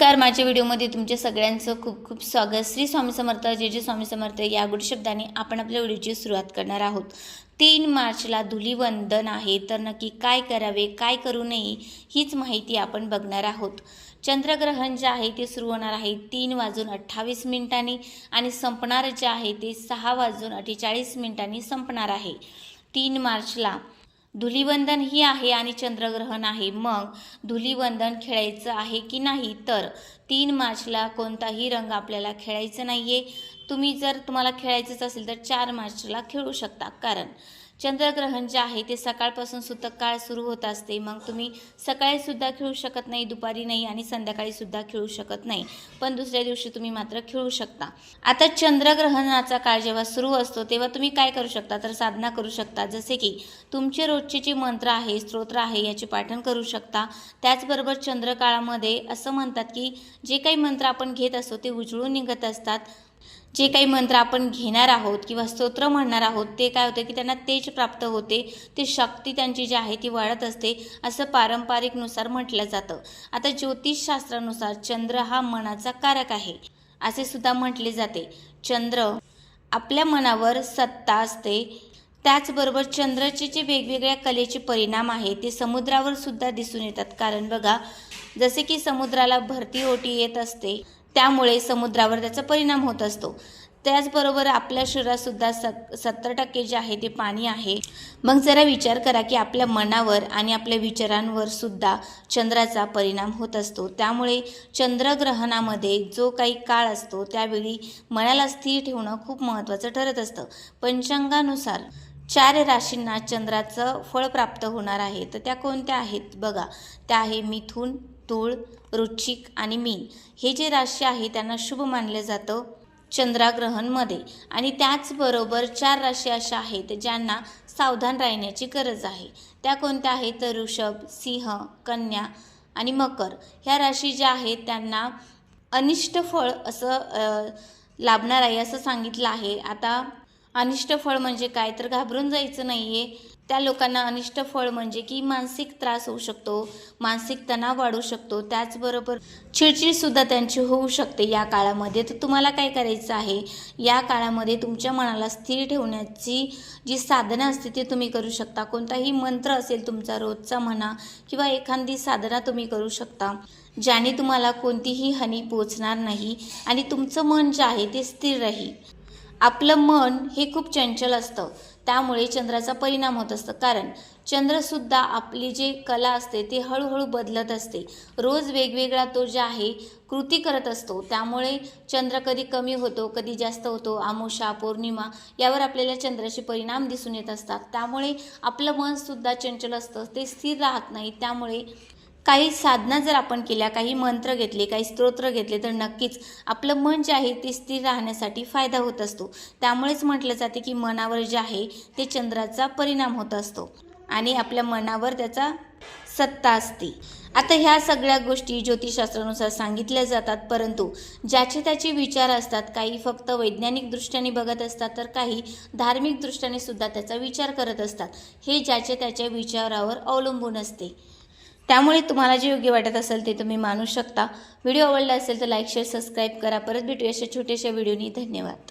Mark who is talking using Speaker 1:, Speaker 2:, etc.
Speaker 1: नमस्कार, माझ्या व्हिडिओमध्ये तुमच्या सगळ्यांचं खूप खूप स्वागत। श्री स्वामी समर्थ, जय जय स्वामी समर्थ या गुड शब्दाने आपण आपल्या व्हिडिओची सुरुवात करणार आहोत। 3 मार्चला धुलीवंदन आहे, तर नक्की काय करावे, काय करू नये हीच माहिती आपण बघणार आहोत। चंद्रग्रहण जे आहे ते सुरू होणार आहे 3:28 आणि संपणार जे आहे ते 6:48 संपणार आहे। 3 मार्चला धुलीवंदन ही आहे आणि चंद्रग्रहण आहे। मग धुलीवंदन खेळायचं आहे की नाही, तर 3 मार्चला कोणताही रंग आपल्याला खेळायचा नाहीये। तुम्हाला खेळायचंच असेल तर 4 मार्चला खेळू शकता, कारण चंद्रग्रहण जे आहे ते सकाळपासून सुतक सुरू होत असते। मग तुम्ही सकाळी सुद्धा खेळू शकत नाही, दुपारी नाही आणि संध्याकाळी सुद्धा खेळू शकत नाही, पण दुसऱ्या दिवशी तुम्ही मात्र खेळू शकता। आता चंद्रग्रहणाचा काळ जेव्हा सुरू असतो तेव्हा तुम्ही काय करू शकता, तर साधना करू शकता, जसे की तुमचे रोजचे जे मंत्र आहे, स्तोत्र आहे याचे पाठन करू शकता। त्याचबरोबर चंद्रकाळामध्ये असं म्हणतात की जे काही मंत्र आपण घेत असतो ते उजळून निघत असतात। जे काही मंत्र आपण घेणार आहोत किंवा स्तोत्र म्हणणार आहोत ते काय होते की त्यांना तेज प्राप्त होते, ते शक्ती त्यांची जी आहे ती वाढत असते, असं पारंपरिकनुसार म्हटलं जातं। आता ज्योतिषशास्त्रानुसार चंद्र हा मनाचा कारक आहे असे सुद्धा म्हटले जाते। चंद्र आपल्या मनावर सत्ता असते। त्याचबरोबर चंद्राचे जे वेगवेगळ्या कलेचे परिणाम आहे ते समुद्रावर सुद्धा दिसून येतात, कारण बघा जसे की समुद्राला भरती ओटी येत असते त्यामुळे समुद्रावर त्याचा परिणाम होत असतो। त्याचबरोबर आपल्या शरीरात सुद्धा 70% जे आहे ते पाणी आहे। मग जरा विचार करा की आपल्या मनावर आणि आपल्या विचारांवर सुद्धा चंद्राचा परिणाम होत असतो। त्यामुळे चंद्रग्रहणामध्ये जो काही काळ असतो त्यावेळी मनाला स्थिर ठेवणं खूप महत्त्वाचं ठरत असतं। पंचांगानुसार 4 राशींना चंद्राचं फळ प्राप्त होणार आहे, तर त्या कोणत्या आहेत बघा, त्या आहे मिथुन, तुळ, वृश्चिक आणि मीन। हे जे राशी आहे त्यांना शुभ मानले जातं चंद्रग्रहणमध्ये। आणि त्याचबरोबर 4 राशी अशा आहेत ज्यांना सावधान राहण्याची गरज आहे, त्या कोणत्या आहेत, तर ऋषभ, सिंह, कन्या आणि मकर। ह्या राशी ज्या आहेत त्यांना अनिष्ट फळ असं लाभणार आहे असं सांगितलं आहे। आता अनिष्ट फळ म्हणजे काय, तर घाबरून जायचं नाहीये। त्या लोकांना अनिष्ट फळ म्हणजे की मानसिक त्रास होऊ शकतो, मानसिक तणाव वाढू शकतो, त्याचबरोबर चिडचिड सुद्धा त्यांची होऊ शकते या काळामध्ये। तर तुम्हाला काय करायचं आहे, या काळामध्ये तुमच्या मनाला स्थिर ठेवण्याची जी साधना असते ते तुम्ही करू शकता। कोणताही मंत्र असेल तुमचा रोजचा म्हणा किंवा एखादी साधना तुम्ही करू शकता, ज्याने तुम्हाला कोणतीही हानी पोचणार नाही आणि तुमचं मन जे आहे ते स्थिर राहील। आपलं मन हे खूप चंचल असतं, त्यामुळे चंद्राचा परिणाम होत असतं, कारण चंद्रसुद्धा आपली जी कला असते ती हळूहळू बदलत असते। रोज वेगवेगळा तो जे आहे कृती करत असतो, त्यामुळे चंद्र कधी कमी होतो, कधी जास्त होतो, अमावस्या, पौर्णिमा यावर आपल्याला चंद्राचे परिणाम दिसून येत असतात। त्यामुळे आपलं मनसुद्धा चंचल असतं, ते स्थिर राहत नाही। त्यामुळे काही साधना जर आपण केल्या, काही मंत्र घेतले, काही स्तोत्र घेतले, तर नक्कीच आपलं मन जे आहे ते स्थिर राहण्यासाठी फायदा होत असतो। त्यामुळेच म्हटलं जाते की मनावर जे आहे ते चंद्राचा परिणाम होत असतो आणि आपल्या मनावर त्याचा सत्ता असते। आता ह्या सगळ्या गोष्टी ज्योतिषशास्त्रानुसार सांगितल्या जातात, परंतु ज्याचे त्याचे विचार असतात। काही फक्त वैज्ञानिक दृष्टीने बघत असतात, तर काही धार्मिक दृष्टीने सुद्धा त्याचा विचार करत असतात। हे ज्याच्या त्याच्या विचारावर अवलंबून असते। त्यामुळे तुम्हाला जे योग्य वाटत असेल ते तुम्ही मानू शकता। व्हिडिओ आवडला असेल तर लाईक, शेअर, सबस्क्राईब करा। परत भेटूया अशा छोट्याशा व्हिडिओनी। धन्यवाद।